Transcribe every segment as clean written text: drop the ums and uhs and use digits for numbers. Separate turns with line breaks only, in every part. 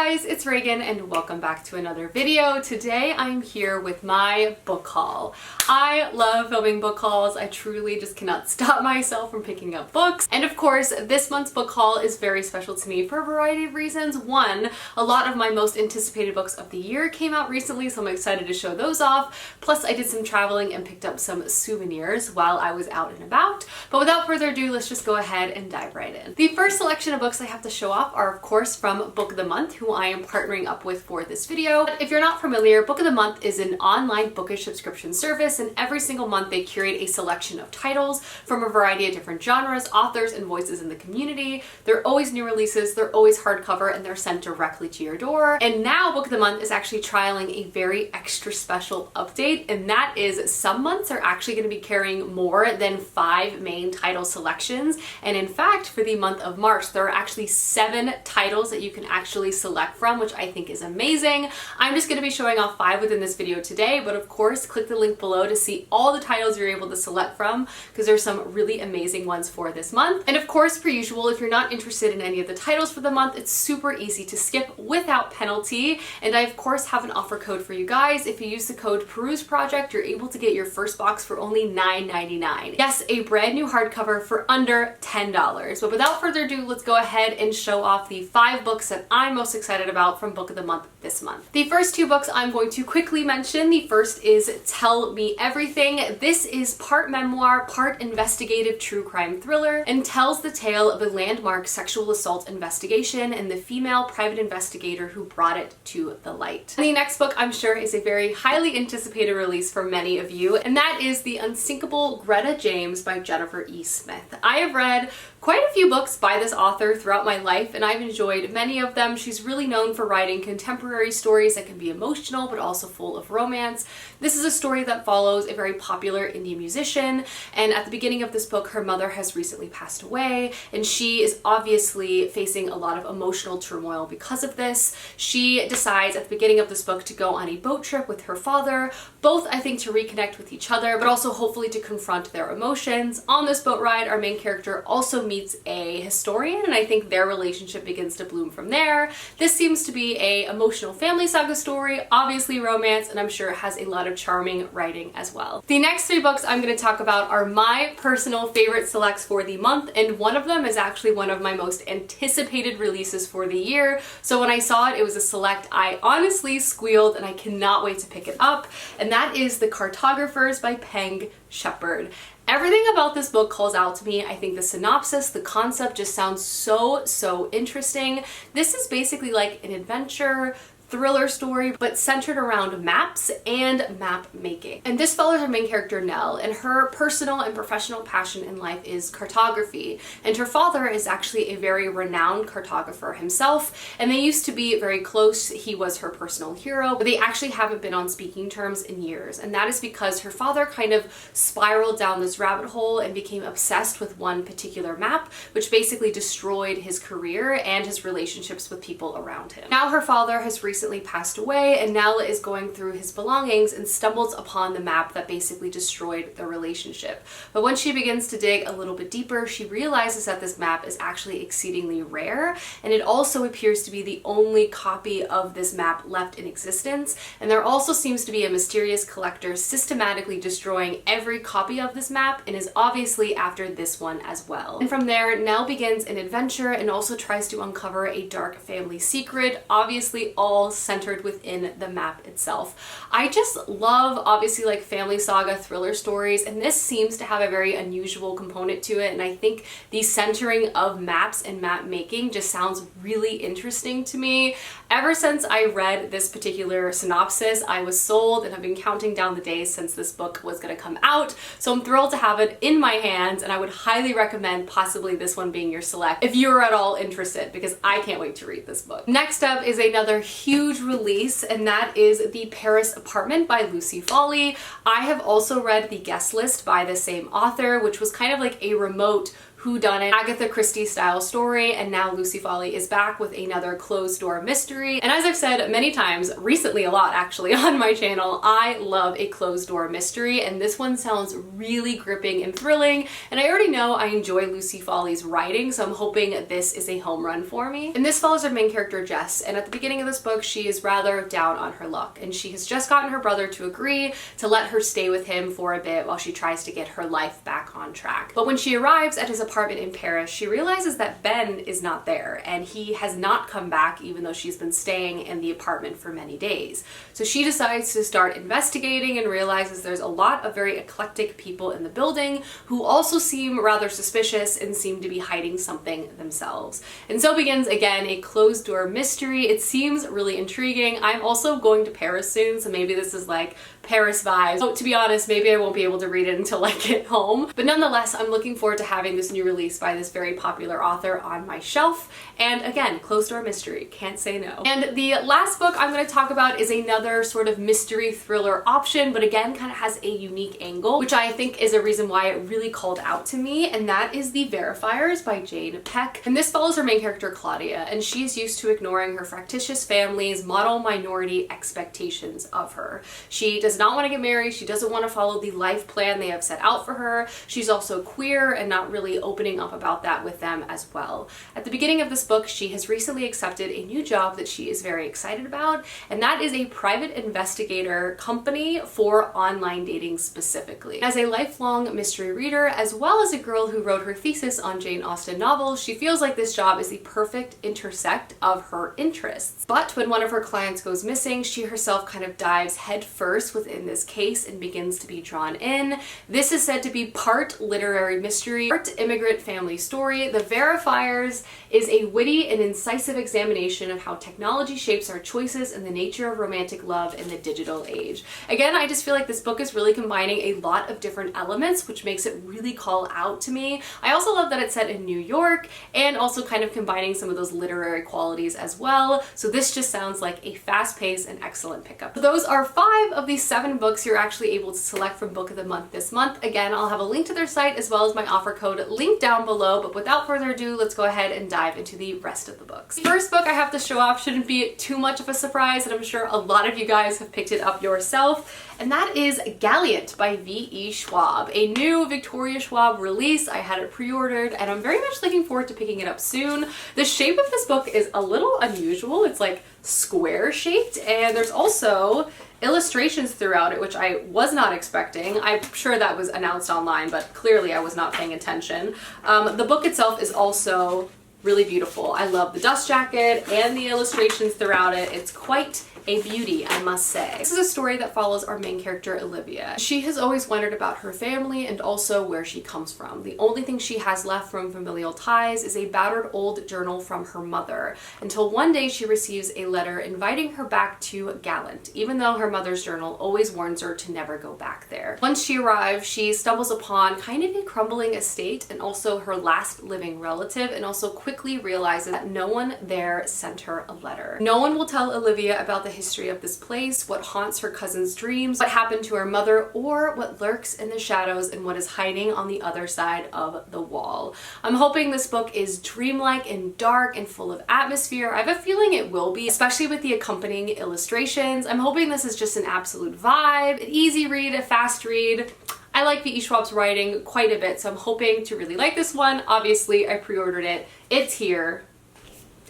guys, it's Reagan and welcome back to another video. Today I'm here with my book haul. I love filming book hauls. I truly just cannot stop myself from picking up books. And of course, this month's book haul is very special to me for a variety of reasons. One, a lot of my most anticipated books of the year came out recently, so I'm excited to show those off. Plus, I did some traveling and picked up some souvenirs while I was out and about. But without further ado, let's just go ahead and dive right in. The first selection of books I have to show off are, of course, from Book of the Month, who I am partnering up with for this video. If you're not familiar, Book of the Month is an online bookish subscription service, and every single month they curate a selection of titles from a variety of different genres, authors, and voices in the community. They're always new releases, they're always hardcover, and they're sent directly to your door. And now Book of the Month is actually trialing a very extra special update, and that is some months are actually going to be carrying more than 5 main title selections. And in fact, for the month of March, there are actually 7 titles that you can actually select from, which I think is amazing. I'm just going to be showing off 5 within this video today, but of course, click the link below to see all the titles you're able to select from, because there's some really amazing ones for this month. And of course, per usual, if you're not interested in any of the titles for the month, it's super easy to skip without penalty. And I, of course, have an offer code for you guys. If you use the code Peruse Project, you're able to get your first box for only $9.99. Yes, a brand new hardcover for under $10. But without further ado, let's go ahead and show off the 5 books that I'm most excited about from Book of the Month this month. The first 2 books I'm going to quickly mention. The first is Tell Me Everything. This is part memoir, part investigative true crime thriller, and tells the tale of a landmark sexual assault investigation and the female private investigator who brought it to the light. And the next book, I'm sure, is a very highly anticipated release for many of you, and that is The Unsinkable Greta James by Jennifer E. Smith. I have read quite a few books by this author throughout my life, and I've enjoyed many of them. She's really known for writing contemporary stories that can be emotional but also full of romance. This is a story that follows a very popular indie musician, and at the beginning of this book, her mother has recently passed away, and she is obviously facing a lot of emotional turmoil because of this. She decides at the beginning of this book to go on a boat trip with her father, both I think to reconnect with each other, but also hopefully to confront their emotions. On this boat ride, our main character also meets a historian, and I think their relationship begins to bloom from there. This seems to be a emotional family saga story, obviously romance, and I'm sure it has a lot of charming writing as well. The next 3 books I'm going to talk about are my personal favorite selects for the month, and one of them is actually one of my most anticipated releases for the year. So when I saw it, it was a select. I honestly squealed, and I cannot wait to pick it up, and that is The Cartographers by Peng Shepherd. Everything about this book calls out to me. I think the synopsis, the concept just sounds so interesting. This is basically like an adventure thriller story, but centered around maps and map making. And this follows our main character, Nell, and her personal and professional passion in life is cartography. And her father is actually a very renowned cartographer himself, and they used to be very close. He was her personal hero, but they actually haven't been on speaking terms in years. And that is because her father kind of spiraled down this rabbit hole and became obsessed with one particular map, which basically destroyed his career and his relationships with people around him. Now her father has recently passed away, and Nell is going through his belongings and stumbles upon the map that basically destroyed their relationship. But when she begins to dig a little bit deeper, she realizes that this map is actually exceedingly rare, and it also appears to be the only copy of this map left in existence. And there also seems to be a mysterious collector systematically destroying every copy of this map, and is obviously after this one as well. And from there, Nell begins an adventure and also tries to uncover a dark family secret, obviously all centered within the map itself. I just love, obviously, like family saga thriller stories, and this seems to have a very unusual component to it, and I think the centering of maps and map making just sounds really interesting to me. Ever since I read this particular synopsis, I was sold, and have been counting down the days since this book was going to come out, so I'm thrilled to have it in my hands, and I would highly recommend possibly this one being your select if you're at all interested, because I can't wait to read this book. Next up is another huge release, and that is The Paris Apartment by Lucy Foley. I have also read The Guest List by the same author, which was kind of like a remote whodunit Agatha Christie style story, and now Lucy Folly is back with another closed door mystery. And as I've said many times, recently a lot actually on my channel, I love a closed door mystery, and this one sounds really gripping and thrilling, and I already know I enjoy Lucy Folly's writing, so I'm hoping this is a home run for me. And this follows our main character Jess, and at the beginning of this book she is rather down on her luck, and she has just gotten her brother to agree to let her stay with him for a bit while she tries to get her life back on track. But when she arrives at his apartment in Paris, she realizes that Ben is not there, and he has not come back even though she's been staying in the apartment for many days. So she decides to start investigating and realizes there's a lot of very eclectic people in the building who also seem rather suspicious and seem to be hiding something themselves. And so begins again a closed door mystery. It seems really intriguing. I'm also going to Paris soon, so maybe this is like Paris vibes. So to be honest, maybe I won't be able to read it until I get home. But nonetheless, I'm looking forward to having this new release by this very popular author on my shelf. And again, closed door mystery, can't say no. And the last book I'm going to talk about is another sort of mystery thriller option, but again kind of has a unique angle, which I think is a reason why it really called out to me, and that is the Verifiers by Jane Peck. And this follows her main character Claudia, and she's used to ignoring her fractious family's model minority expectations of her. She does not want to get married, she doesn't want to follow the life plan they have set out for her. She's also queer and not really opening up about that with them as well. At the beginning of this book, she has recently accepted a new job that she is very excited about, and that is a private investigator company for online dating specifically. As a lifelong mystery reader, as well as a girl who wrote her thesis on Jane Austen novels, she feels like this job is the perfect intersect of her interests. But when one of her clients goes missing, she herself kind of dives headfirst within this case and begins to be drawn in. This is said to be part literary mystery, part immigrant family story. The Verifiers is a witty and incisive examination of how technology shapes our choices and the nature of romantic love in the digital age. Again, I just feel like this book is really combining a lot of different elements, which makes it really call out to me. I also love that it's set in New York and also kind of combining some of those literary qualities as well. So this just sounds like a fast-paced and excellent pickup. So those are 5 of the 7 books you're actually able to select from Book of the Month this month. Again, I'll have a link to their site as well as my offer code linked down below, but without further ado, let's go ahead and dive into the rest of the books. The first book I have to show off shouldn't be too much of a surprise, and I'm sure a lot of you guys have picked it up yourself, and that is Gallant by V.E. Schwab, a new Victoria Schwab release. I had it pre-ordered and I'm very much looking forward to picking it up soon. The shape of this book is a little unusual. It's like square shaped, and there's also illustrations throughout it, which I was not expecting. I'm sure that was announced online, but clearly I was not paying attention. The book itself is also really beautiful. I love the dust jacket and the illustrations throughout it. It's quite a beauty, I must say. This is a story that follows our main character, Olivia. She has always wondered about her family and also where she comes from. The only thing she has left from familial ties is a battered old journal from her mother, until one day she receives a letter inviting her back to Gallant, even though her mother's journal always warns her to never go back there. Once she arrives, she stumbles upon kind of a crumbling estate and also her last living relative, and also quickly realizes that no one there sent her a letter. No one will tell Olivia about the history of this place, what haunts her cousin's dreams, what happened to her mother, or what lurks in the shadows and what is hiding on the other side of the wall. I'm hoping this book is dreamlike and dark and full of atmosphere. I have a feeling it will be, especially with the accompanying illustrations. I'm hoping this is just an absolute vibe, an easy read, a fast read. I like V.E. Schwab's writing quite a bit, so I'm hoping to really like this one. Obviously, I pre-ordered it. It's here.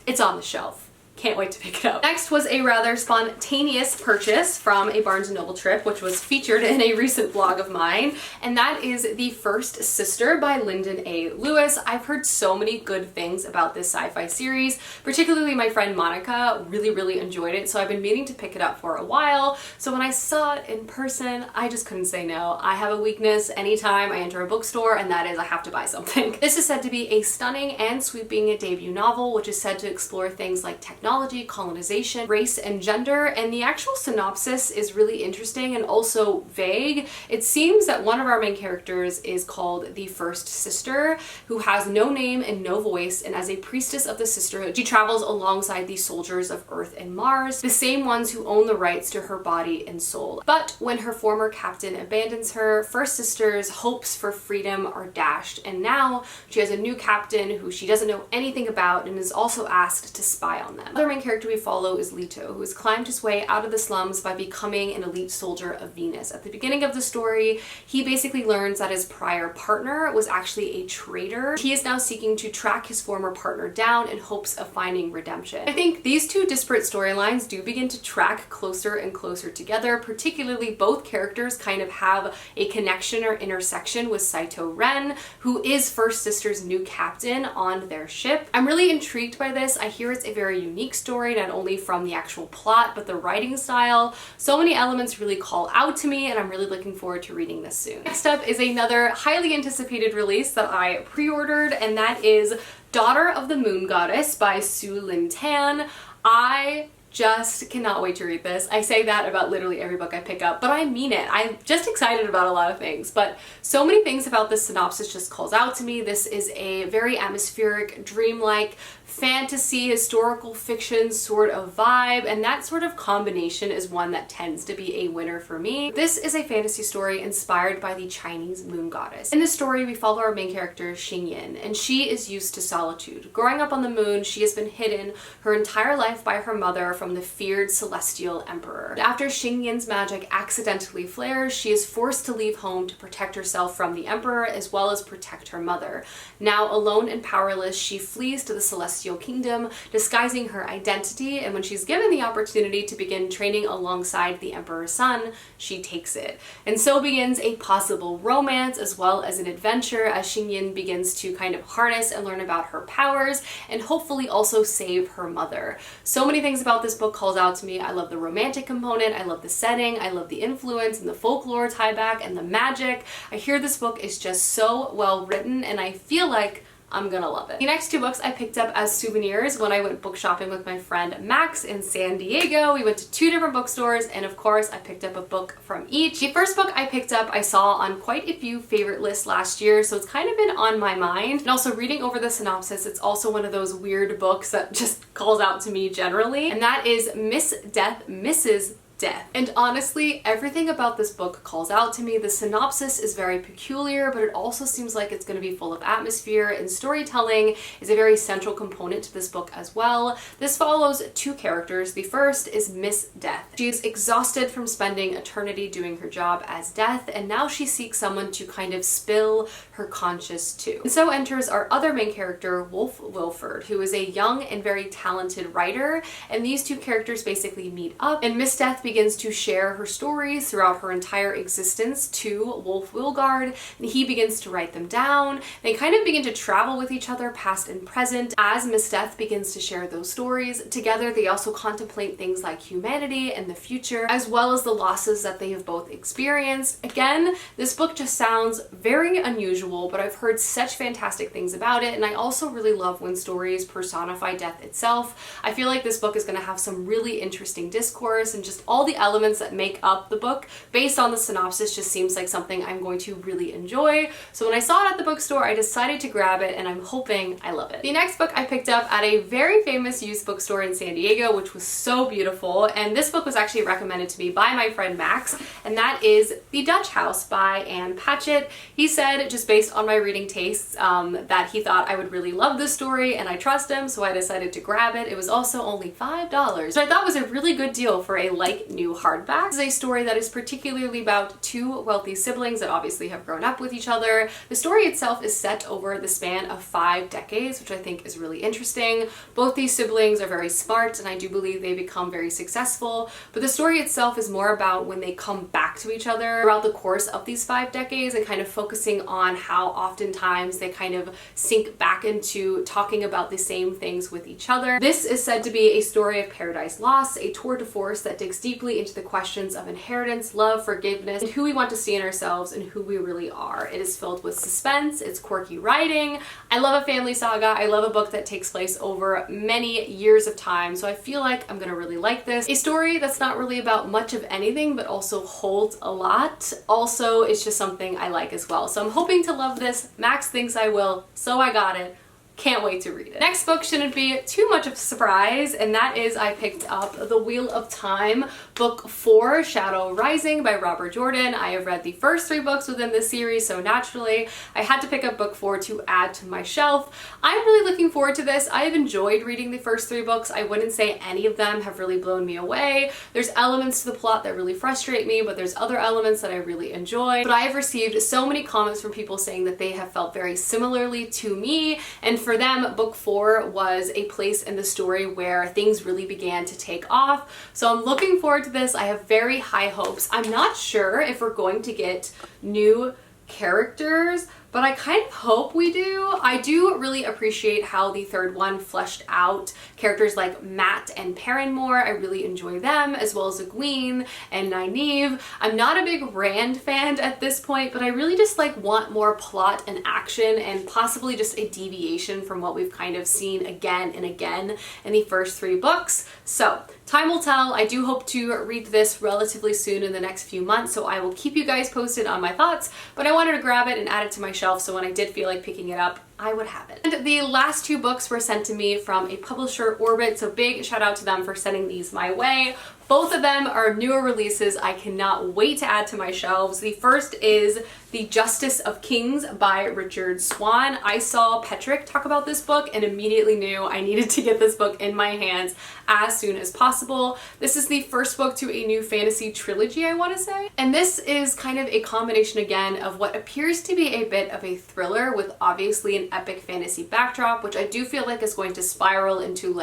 It's on the shelf. Can't wait to pick it up. Next was a rather spontaneous purchase from a Barnes & Noble trip, which was featured in a recent vlog of mine, and that is The First Sister by Lyndon A. Lewis. I've heard so many good things about this sci-fi series, particularly my friend Monica really enjoyed it, so I've been meaning to pick it up for a while. So when I saw it in person, I just couldn't say no. I have a weakness anytime I enter a bookstore, and that is I have to buy something. This is said to be a stunning and sweeping debut novel, which is said to explore things like technology, technology, colonization, race, and gender. And the actual synopsis is really interesting and also vague. It seems that one of our main characters is called the First Sister, who has no name and no voice, and as a priestess of the sisterhood, she travels alongside the soldiers of Earth and Mars, the same ones who own the rights to her body and soul. But when her former captain abandons her, First Sister's hopes for freedom are dashed, and now she has a new captain who she doesn't know anything about and is also asked to spy on them. The other main character we follow is Leto, who has climbed his way out of the slums by becoming an elite soldier of Venus. At the beginning of the story, he basically learns that his prior partner was actually a traitor. He is now seeking to track his former partner down in hopes of finding redemption. I think these two disparate storylines do begin to track closer and closer together, particularly both characters kind of have a connection or intersection with Saito Ren, who is First Sister's new captain on their ship. I'm really intrigued by this. I hear it's a very unique story, not only from the actual plot, but the writing style. So many elements really call out to me, and I'm really looking forward to reading this soon. Next up is another highly anticipated release that I pre-ordered, and that is Daughter of the Moon Goddess by Su Lin Tan. I just cannot wait to read this. I say that about literally every book I pick up, but I mean it. I'm just excited about a lot of things, but so many things about this synopsis just calls out to me. This is a very atmospheric, dreamlike, fantasy, historical fiction sort of vibe, and that sort of combination is one that tends to be a winner for me. This is a fantasy story inspired by the Chinese moon goddess. In this story, we follow our main character, Xing Yin, and she is used to solitude. Growing up on the moon, she has been hidden her entire life by her mother from the feared celestial emperor. After Xing Yin's magic accidentally flares, she is forced to leave home to protect herself from the emperor as well as protect her mother. Now alone and powerless, she flees to the celestial kingdom, disguising her identity, and when she's given the opportunity to begin training alongside the emperor's son, she takes it. And so begins a possible romance as well as an adventure as Xing Yin begins to kind of harness and learn about her powers and hopefully also save her mother. So many things about this book calls out to me. I love the romantic component, I love the setting, I love the influence and the folklore tie back and the magic. I hear this book is just so well written, and I feel like I'm gonna love it. The next two books I picked up as souvenirs when I went book shopping with my friend Max in San Diego. We went to two different bookstores, and of course I picked up a book from each. The first book I picked up I saw on quite a few favorite lists last year, so it's kind of been on my mind. And also reading over the synopsis, it's also one of those weird books that just calls out to me generally, and that is Miss Death, Mrs. Death. And honestly, everything about this book calls out to me. The synopsis is very peculiar, but it also seems like it's going to be full of atmosphere, and storytelling is a very central component to this book as well. This follows two characters. The first is Miss Death. She is exhausted from spending eternity doing her job as Death, and now she seeks someone to kind of spill her conscience to. And so enters our other main character, Wolf Wilford, who is a young and very talented writer, and these two characters basically meet up, and Miss Death begins to share her stories throughout her entire existence to Wolf Wilgard, and he begins to write them down. They kind of begin to travel with each other, past and present, as Miss Death begins to share those stories. Together, they also contemplate things like humanity and the future, as well as the losses that they have both experienced. Again, this book just sounds very unusual, but I've heard such fantastic things about it, and I also really love when stories personify death itself. I feel like this book is going to have some really interesting discourse, and just all the elements that make up the book based on the synopsis just seems like something I'm going to really enjoy. So when I saw it at the bookstore, I decided to grab it, and I'm hoping I love it. The next book I picked up at a very famous used bookstore in San Diego, which was so beautiful, and this book was actually recommended to me by my friend Max, and that is The Dutch House by Anne Patchett. He said, just based on my reading tastes, that he thought I would really love this story, and I trust him, so I decided to grab it. It was also only $5, which I thought was a really good deal for a new hardback. This is a story that is particularly about two wealthy siblings that obviously have grown up with each other. The story itself is set over the span of 5 decades, which I think is really interesting. Both these siblings are very smart, and I do believe they become very successful, but the story itself is more about when they come back to each other throughout the course of these 5 decades, and kind of focusing on how oftentimes they kind of sink back into talking about the same things with each other. This is said to be a story of paradise lost, a tour de force that digs deep deeply into the questions of inheritance, love, forgiveness, and who we want to see in ourselves and who we really are. It is filled with suspense, it's quirky writing. I love a family saga. I love a book that takes place over many years of time, so I feel like I'm gonna really like this. A story that's not really about much of anything, but also holds a lot. Also, it's just something I like as well. So I'm hoping to love this. Max thinks I will, so I got it. Can't wait to read it. Next book shouldn't be too much of a surprise, and that is I picked up The Wheel of Time, book 4, Shadow Rising by Robert Jordan. I have read the first 3 books within this series, so naturally I had to pick up book 4 to add to my shelf. I'm really looking forward to this. I have enjoyed reading the first 3 books. I wouldn't say any of them have really blown me away. There's elements to the plot that really frustrate me, but there's other elements that I really enjoy. But I have received so many comments from people saying that they have felt very similarly to me, and for them, book 4 was a place in the story where things really began to take off. So I'm looking forward to this. I have very high hopes. I'm not sure if we're going to get new characters, but I kind of hope we do. I do really appreciate how the third one fleshed out characters like Matt and Perrin more. I really enjoy them, as well as Egwene and Nynaeve. I'm not a big Rand fan at this point, but I really just want more plot and action, and possibly just a deviation from what we've kind of seen again and again in the first 3 books. So time will tell. I do hope to read this relatively soon in the next few months, so I will keep you guys posted on my thoughts, but I wanted to grab it and add it to my shelf, so when I did feel like picking it up, I would have it. And the last 2 books were sent to me from a publisher, Orbit, so big shout out to them for sending these my way. Both of them are newer releases I cannot wait to add to my shelves. The first is The Justice of Kings by Richard Swan. I saw Petrick talk about this book and immediately knew I needed to get this book in my hands as soon as possible. This is the first book to a new fantasy trilogy, I want to say. And this is kind of a combination again of what appears to be a bit of a thriller with obviously an epic fantasy backdrop, which I do feel like is going to spiral into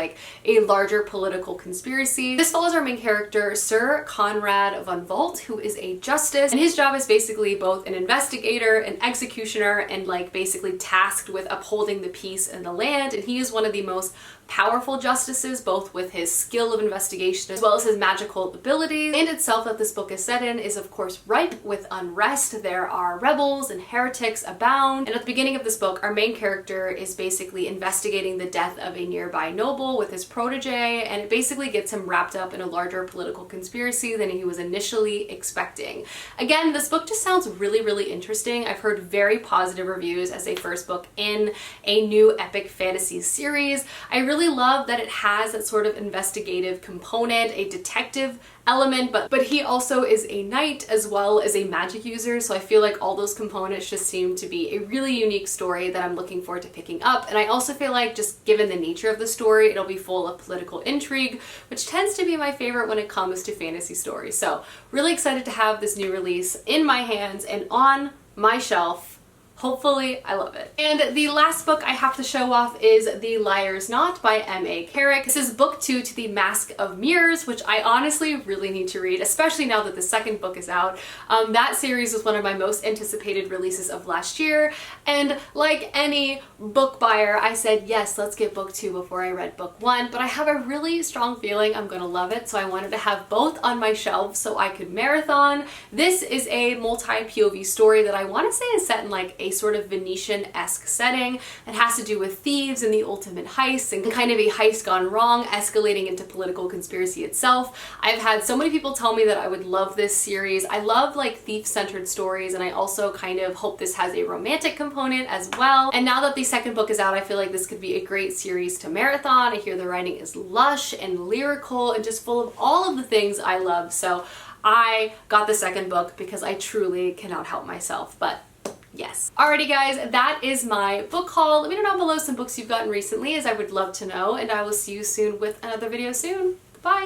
a larger political conspiracy. This follows our main character, Sir Conrad von Volt, who is a justice, and his job is basically both an investigator, an executioner, and basically tasked with upholding the peace in the land. And he is one of the most powerful justices, both with his skill of investigation as well as his magical abilities. The land itself that this book is set in is of course ripe with unrest. There are rebels and heretics abound, and at the beginning of this book our main character is basically investigating the death of a nearby noble with his protege, and it basically gets him wrapped up in a larger political conspiracy than he was initially expecting. Again, this book just sounds really interesting. I've heard very positive reviews as a first book in a new epic fantasy series. I really love that it has that sort of investigative component, a detective element, but he also is a knight as well as a magic user, so I feel like all those components just seem to be a really unique story that I'm looking forward to picking up. And I also feel like, just given the nature of the story, it'll be full of political intrigue, which tends to be my favorite when it comes to fantasy stories. So really excited to have this new release in my hands and on my shelf. Hopefully I love it. And the last book I have to show off is The Liar's Knot by M.A. Carrick. This is book 2 to The Mask of Mirrors, which I honestly really need to read, especially now that the second book is out. That series was one of my most anticipated releases of last year, and like any book buyer, I said, yes, let's get book 2 before I read book 1, but I have a really strong feeling I'm gonna love it, so I wanted to have both on my shelf so I could marathon. This is a multi-POV story that I want to say is set in a sort of Venetian-esque setting. It has to do with thieves and the ultimate heist, and kind of a heist gone wrong escalating into political conspiracy itself. I've had so many people tell me that I would love this series. I love thief-centered stories, and I also kind of hope this has a romantic component as well. And now that the second book is out, I feel like this could be a great series to marathon. I hear the writing is lush and lyrical and just full of all of the things I love. So I got the second book because I truly cannot help myself, but yes. Alrighty guys, that is my book haul. Let me know down below some books you've gotten recently, as I would love to know, and I will see you soon with another video soon.